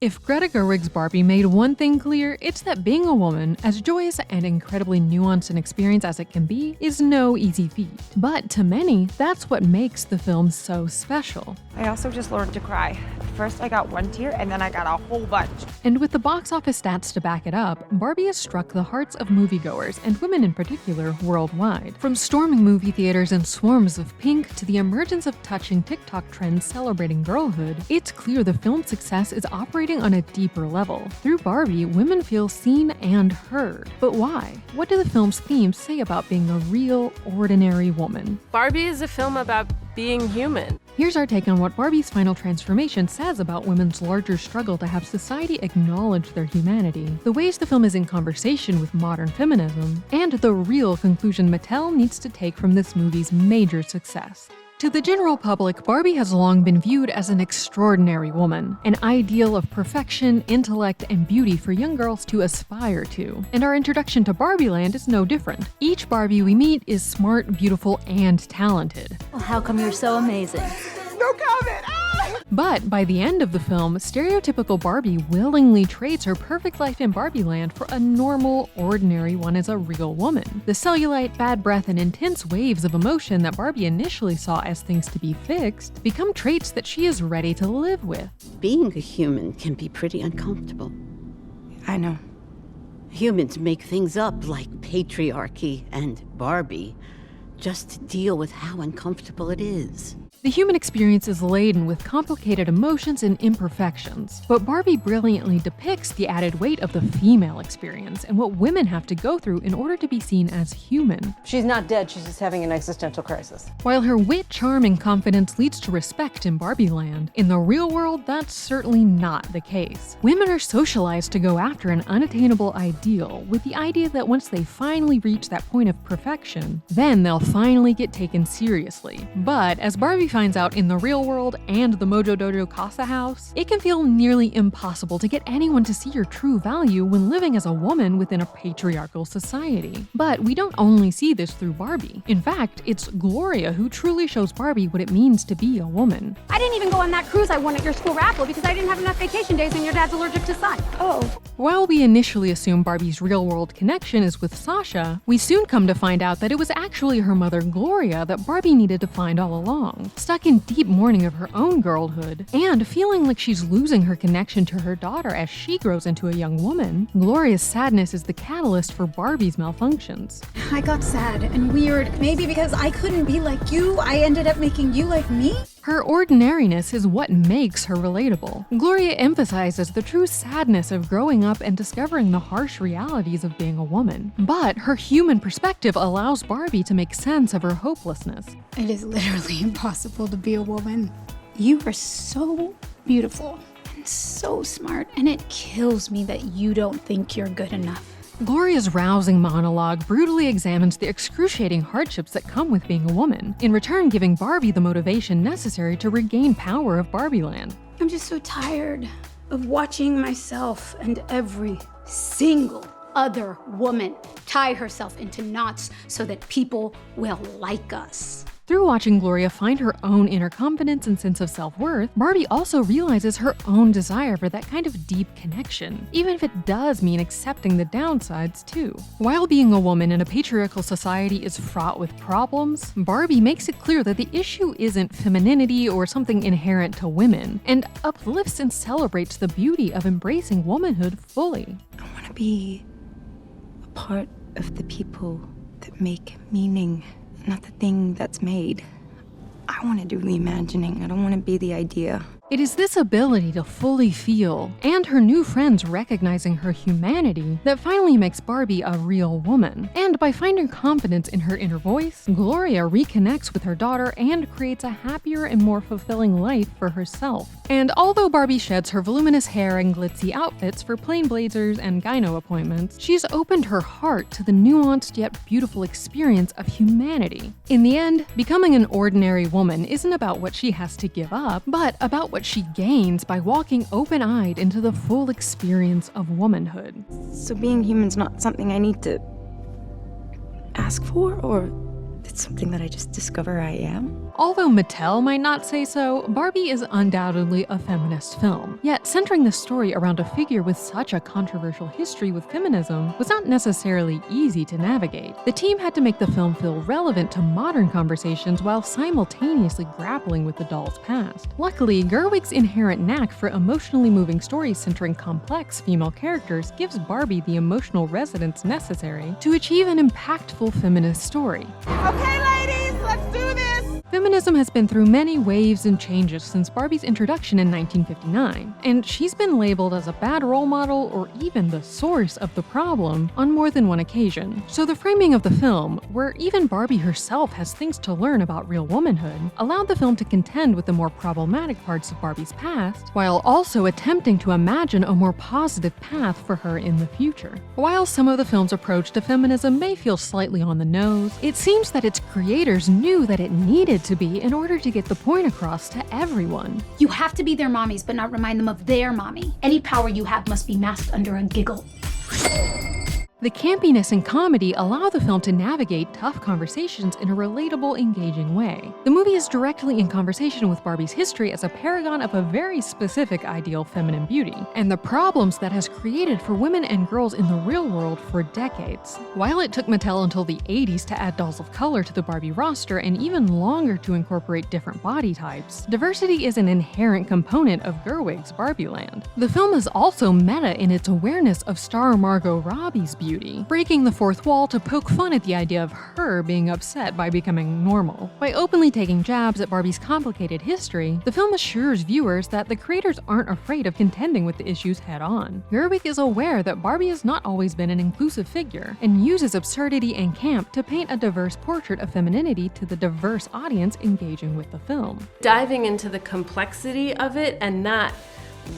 If Greta Gerwig's Barbie made one thing clear, it's that being a woman, as joyous and incredibly nuanced an experience as it can be, is no easy feat. But to many, that's what makes the film so special. I also just learned to cry. First I got one tear, and then I got a whole bunch. And with the box office stats to back it up, Barbie has struck the hearts of moviegoers, and women in particular, worldwide. From storming movie theaters in swarms of pink to the emergence of touching TikTok trends celebrating girlhood, it's clear the film's success is operating on a deeper level. Through Barbie, women feel seen and heard. But why? What do the film's themes say about being a real, ordinary woman? Barbie is a film about being human. Here's our take on what Barbie's final transformation says about women's larger struggle to have society acknowledge their humanity, the ways the film is in conversation with modern feminism, and the real conclusion Mattel needs to take from this movie's major success. To the general public, Barbie has long been viewed as an extraordinary woman, an ideal of perfection, intellect, and beauty for young girls to aspire to. And our introduction to Barbie Land is no different. Each Barbie we meet is smart, beautiful, and talented. Well, how come you're so amazing? No comment! But by the end of the film, stereotypical Barbie willingly trades her perfect life in Barbie Land for a normal, ordinary one as a real woman. The cellulite, bad breath, and intense waves of emotion that Barbie initially saw as things to be fixed become traits that she is ready to live with. Being a human can be pretty uncomfortable. I know. Humans make things up like patriarchy and Barbie just to deal with how uncomfortable it is. The human experience is laden with complicated emotions and imperfections, but Barbie brilliantly depicts the added weight of the female experience and what women have to go through in order to be seen as human. She's not dead, she's just having an existential crisis. While her wit, charm, and confidence leads to respect in Barbie Land, in the real world, that's certainly not the case. Women are socialized to go after an unattainable ideal, with the idea that once they finally reach that point of perfection, then they'll finally get taken seriously. But as Barbie finds out in the real world and the Mojo Dojo Casa house, it can feel nearly impossible to get anyone to see your true value when living as a woman within a patriarchal society. But we don't only see this through Barbie. In fact, it's Gloria who truly shows Barbie what it means to be a woman. I didn't even go on that cruise I won at your school raffle because I didn't have enough vacation days and your dad's allergic to sun. Oh. While we initially assume Barbie's real-world connection is with Sasha, we soon come to find out that it was actually her mother Gloria that Barbie needed to find all along. Stuck in deep mourning of her own girlhood, and feeling like she's losing her connection to her daughter as she grows into a young woman, Gloria's sadness is the catalyst for Barbie's malfunctions. I got sad and weird. Maybe because I couldn't be like you, I ended up making you like me? Her ordinariness is what makes her relatable. Gloria emphasizes the true sadness of growing up and discovering the harsh realities of being a woman. But her human perspective allows Barbie to make sense of her hopelessness. It is literally impossible to be a woman. You are so beautiful and so smart, and it kills me that you don't think you're good enough. Gloria's rousing monologue brutally examines the excruciating hardships that come with being a woman, in return giving Barbie the motivation necessary to regain power of Barbie Land. I'm just so tired of watching myself and every single other woman tie herself into knots so that people will like us. Through watching Gloria find her own inner confidence and sense of self-worth, Barbie also realizes her own desire for that kind of deep connection, even if it does mean accepting the downsides too. While being a woman in a patriarchal society is fraught with problems, Barbie makes it clear that the issue isn't femininity or something inherent to women, and uplifts and celebrates the beauty of embracing womanhood fully. I want to be a part of the people that make meaning, not the thing that's made. I want to do the imagining. I don't want to be the idea. It is this ability to fully feel, and her new friends recognizing her humanity, that finally makes Barbie a real woman. And by finding confidence in her inner voice, Gloria reconnects with her daughter and creates a happier and more fulfilling life for herself. And although Barbie sheds her voluminous hair and glitzy outfits for plain blazers and gyno appointments, she's opened her heart to the nuanced yet beautiful experience of humanity. In the end, becoming an ordinary woman isn't about what she has to give up, but about what she gains by walking open-eyed into the full experience of womanhood. So being human's not something I need to ask for or It's something that I just discover I am. Although Mattel might not say so, Barbie is undoubtedly a feminist film. Yet, centering the story around a figure with such a controversial history with feminism was not necessarily easy to navigate. The team had to make the film feel relevant to modern conversations while simultaneously grappling with the doll's past. Luckily, Gerwig's inherent knack for emotionally moving stories centering complex female characters gives Barbie the emotional resonance necessary to achieve an impactful feminist story. Okay, ladies, let's do this. Feminism has been through many waves and changes since Barbie's introduction in 1959, and she's been labeled as a bad role model or even the source of the problem on more than one occasion. So the framing of the film, where even Barbie herself has things to learn about real womanhood, allowed the film to contend with the more problematic parts of Barbie's past, while also attempting to imagine a more positive path for her in the future. While some of the film's approach to feminism may feel slightly on the nose, it seems that its creators knew that it needed to be in order to get the point across to everyone. You have to be their mommies, but not remind them of their mommy. Any power you have must be masked under a giggle. The campiness and comedy allow the film to navigate tough conversations in a relatable, engaging way. The movie is directly in conversation with Barbie's history as a paragon of a very specific ideal feminine beauty, and the problems that has created for women and girls in the real world for decades. While it took Mattel until the 80s to add dolls of color to the Barbie roster and even longer to incorporate different body types, diversity is an inherent component of Gerwig's Barbie Land. The film is also meta in its awareness of star Margot Robbie's beauty, breaking the fourth wall to poke fun at the idea of her being upset by becoming normal. By openly taking jabs at Barbie's complicated history, the film assures viewers that the creators aren't afraid of contending with the issues head-on. Gerwig is aware that Barbie has not always been an inclusive figure, and uses absurdity and camp to paint a diverse portrait of femininity to the diverse audience engaging with the film. Diving into the complexity of it and not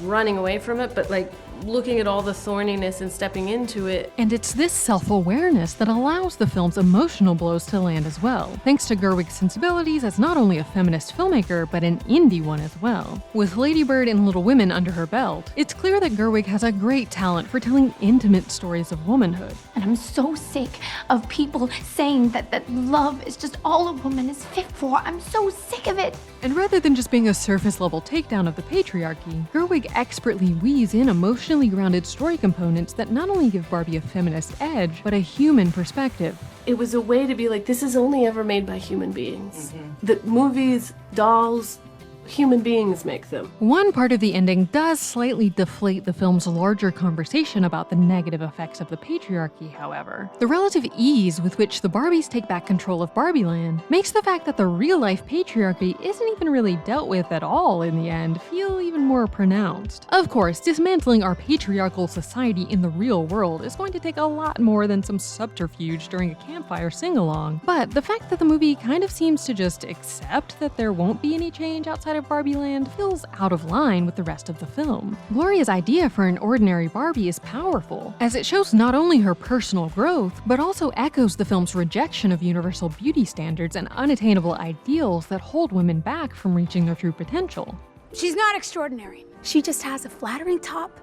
running away from it, but like looking at all the thorniness and stepping into it. And it's this self-awareness that allows the film's emotional blows to land as well, thanks to Gerwig's sensibilities as not only a feminist filmmaker, but an indie one as well. With Lady Bird and Little Women under her belt, it's clear that Gerwig has a great talent for telling intimate stories of womanhood. And I'm so sick of people saying that love is just all a woman is fit for. I'm so sick of it. And rather than just being a surface-level takedown of the patriarchy, Gerwig expertly weaves in emotionally grounded story components that not only give Barbie a feminist edge, but a human perspective. It was a way to be like, this is only ever made by human beings. The movies, dolls, human beings make them. One part of the ending does slightly deflate the film's larger conversation about the negative effects of the patriarchy, however. The relative ease with which the Barbies take back control of Barbie Land makes the fact that the real-life patriarchy isn't even really dealt with at all in the end feel even more pronounced. Of course, dismantling our patriarchal society in the real world is going to take a lot more than some subterfuge during a campfire sing-along, but the fact that the movie kind of seems to just accept that there won't be any change outside of Barbie Land feels out of line with the rest of the film. Gloria's idea for an ordinary Barbie is powerful, as it shows not only her personal growth, but also echoes the film's rejection of universal beauty standards and unattainable ideals that hold women back from reaching their true potential. She's not extraordinary. She just has a flattering top,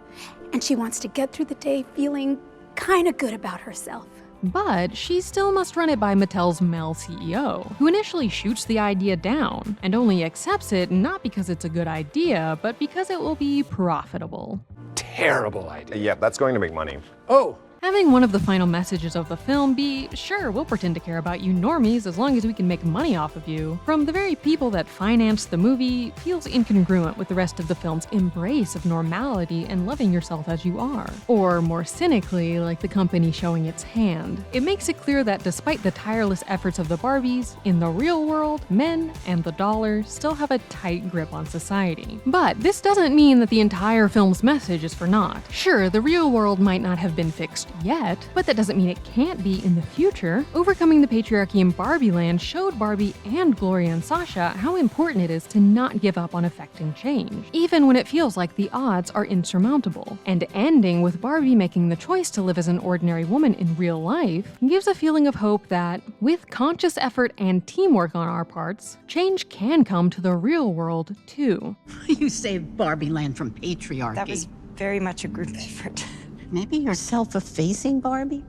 and she wants to get through the day feeling kind of good about herself. But she still must run it by Mattel's male CEO, who initially shoots the idea down, and only accepts it not because it's a good idea, but because it will be profitable. Terrible idea. Yeah, that's going to make money. Oh! Having one of the final messages of the film be, sure, we'll pretend to care about you normies as long as we can make money off of you, from the very people that financed the movie, feels incongruent with the rest of the film's embrace of normality and loving yourself as you are. Or, more cynically, like the company showing its hand. It makes it clear that despite the tireless efforts of the Barbies, in the real world, men and the dollar still have a tight grip on society. But this doesn't mean that the entire film's message is for naught. Sure, the real world might not have been fixed yet, but that doesn't mean it can't be in the future. Overcoming the patriarchy in Barbie Land showed Barbie and Gloria and Sasha how important it is to not give up on effecting change, even when it feels like the odds are insurmountable. And ending with Barbie making the choice to live as an ordinary woman in real life gives a feeling of hope that, with conscious effort and teamwork on our parts, change can come to the real world too. You saved Barbie Land from patriarchy. That was very much a group effort. Maybe you're self-effacing, Barbie?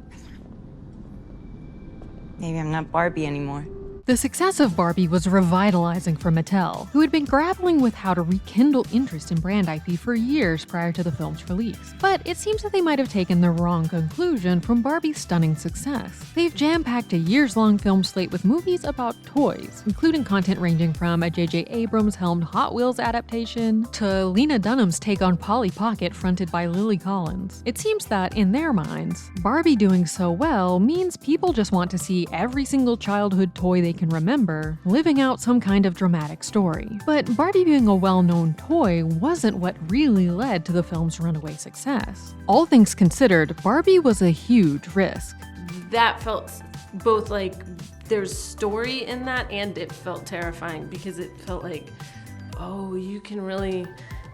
Maybe I'm not Barbie anymore. The success of Barbie was revitalizing for Mattel, who had been grappling with how to rekindle interest in brand IP for years prior to the film's release. But it seems that they might have taken the wrong conclusion from Barbie's stunning success. They've jam-packed a years-long film slate with movies about toys, including content ranging from a J.J. Abrams-helmed Hot Wheels adaptation to Lena Dunham's take on Polly Pocket fronted by Lily Collins. It seems that, in their minds, Barbie doing so well means people just want to see every single childhood toy they can remember living out some kind of dramatic story. But Barbie being a well-known toy wasn't what really led to the film's runaway success. All things considered, Barbie was a huge risk. That felt both like there's story in that, and it felt terrifying because it felt like, oh, you can really...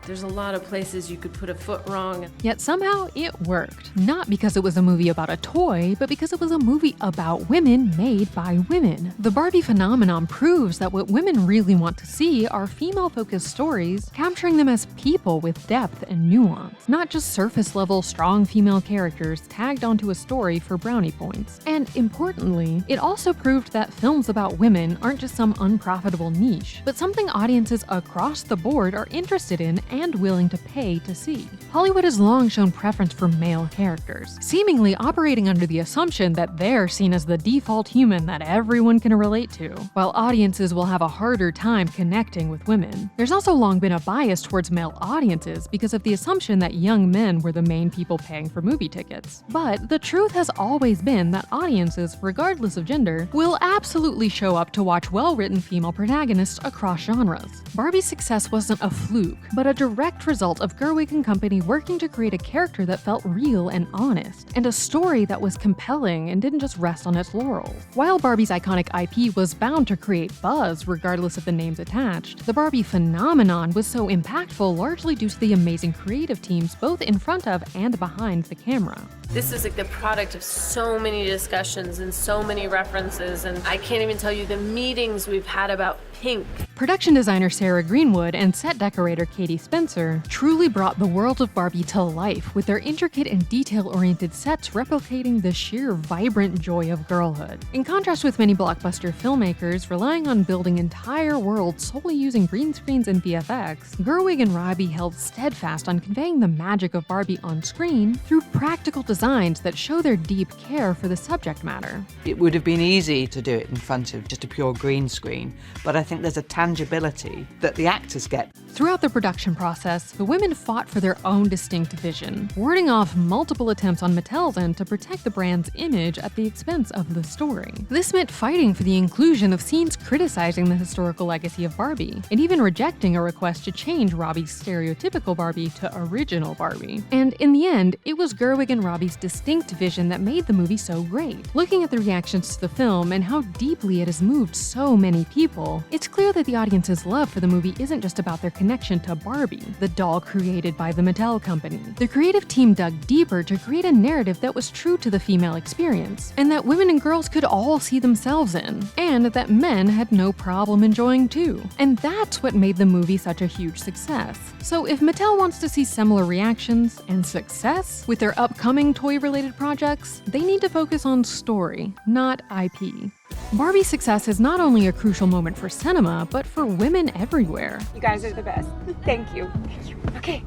There's a lot of places you could put a foot wrong. Yet somehow it worked. Not because it was a movie about a toy, but because it was a movie about women made by women. The Barbie phenomenon proves that what women really want to see are female-focused stories, capturing them as people with depth and nuance, not just surface-level, strong female characters tagged onto a story for brownie points. And importantly, it also proved that films about women aren't just some unprofitable niche, but something audiences across the board are interested in and willing to pay to see. Hollywood has long shown preference for male characters, seemingly operating under the assumption that they're seen as the default human that everyone can relate to, while audiences will have a harder time connecting with women. There's also long been a bias towards male audiences because of the assumption that young men were the main people paying for movie tickets. But the truth has always been that audiences, regardless of gender, will absolutely show up to watch well-written female protagonists across genres. Barbie's success wasn't a fluke, but a direct result of Gerwig and company working to create a character that felt real and honest, and a story that was compelling and didn't just rest on its laurels. While Barbie's iconic IP was bound to create buzz regardless of the names attached, the Barbie phenomenon was so impactful largely due to the amazing creative teams both in front of and behind the camera. This is like the product of so many discussions and so many references, and I can't even tell you the meetings we've had about pink. Production designer Sarah Greenwood and set decorator Katie Spencer truly brought the world of Barbie to life with their intricate and detail-oriented sets replicating the sheer vibrant joy of girlhood. In contrast with many blockbuster filmmakers relying on building entire worlds solely using green screens and VFX, Gerwig and Robbie held steadfast on conveying the magic of Barbie on screen through practical designs that show their deep care for the subject matter. It would have been easy to do it in front of just a pure green screen, but I think there's a tangibility that the actors get. Throughout the production process, the women fought for their own distinct vision, warding off multiple attempts on Mattel's end to protect the brand's image at the expense of the story. This meant fighting for the inclusion of scenes criticizing the historical legacy of Barbie, and even rejecting a request to change Robbie's stereotypical Barbie to original Barbie. And in the end, it was Gerwig and Robbie's distinct vision that made the movie so great. Looking at the reactions to the film and how deeply it has moved so many people, it's clear that the audience's love for the movie isn't just about their connection to Barbie, the doll created by the Mattel company. The creative team dug deeper to create a narrative that was true to the female experience, and that women and girls could all see themselves in, and that men had no problem enjoying too. And that's what made the movie such a huge success. So if Mattel wants to see similar reactions and success with their upcoming toy-related projects, they need to focus on story, not IP. Barbie's success is not only a crucial moment for cinema, but for women everywhere. You guys are the best. Thank you. Thank you. Okay.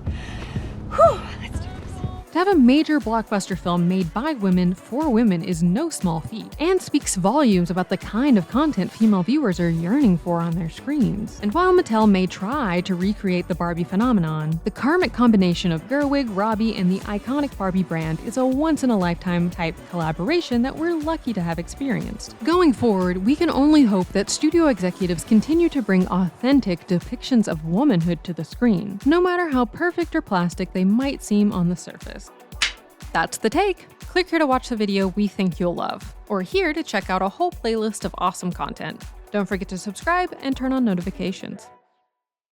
Whew, let's do this. To have a major blockbuster film made by women for women is no small feat, and speaks volumes about the kind of content female viewers are yearning for on their screens. And while Mattel may try to recreate the Barbie phenomenon, the karmic combination of Gerwig, Robbie, and the iconic Barbie brand is a once-in-a-lifetime type collaboration that we're lucky to have experienced. Going forward, we can only hope that studio executives continue to bring authentic depictions of womanhood to the screen, no matter how perfect or plastic they might seem on the surface. That's the take. Click here to watch the video we think you'll love, or here to check out a whole playlist of awesome content. Don't forget to subscribe and turn on notifications.